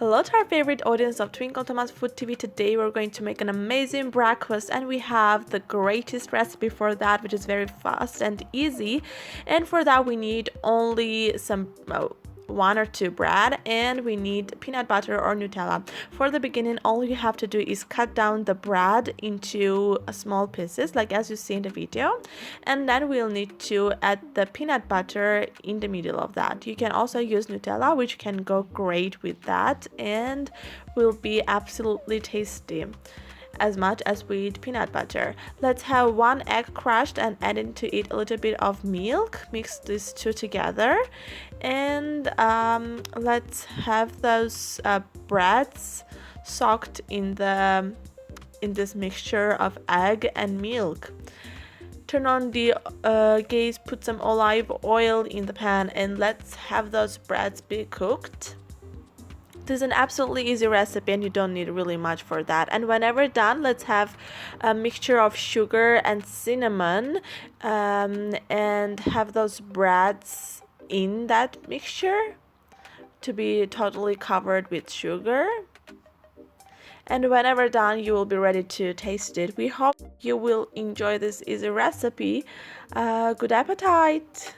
Hello to our favorite audience of Twinkle Thomas Food TV. Today we're going to make an amazing breakfast, and we have the greatest recipe for that, which is very fast and easy. And for that we need only some one or two bread, and we need peanut butter or Nutella. For the beginning, all you have to do is cut down the bread into small pieces, like as you see in the video, and then we'll need to add the peanut butter in the middle of that. You can also use Nutella, which can go great with that and will be absolutely tasty as much as with peanut butter. Let's have one egg crushed and add into it a little bit of milk. Mix these two together, and let's have those breads soaked in this mixture of egg and milk. Turn on the gas, put some olive oil in the pan, and let's have those breads be cooked. This is an absolutely easy recipe and you don't need really much for that. And whenever done, let's have a mixture of sugar and cinnamon, and have those breads in that mixture to be totally covered with sugar. And whenever done, you will be ready to taste it. We hope you will enjoy this easy recipe. Good appetite!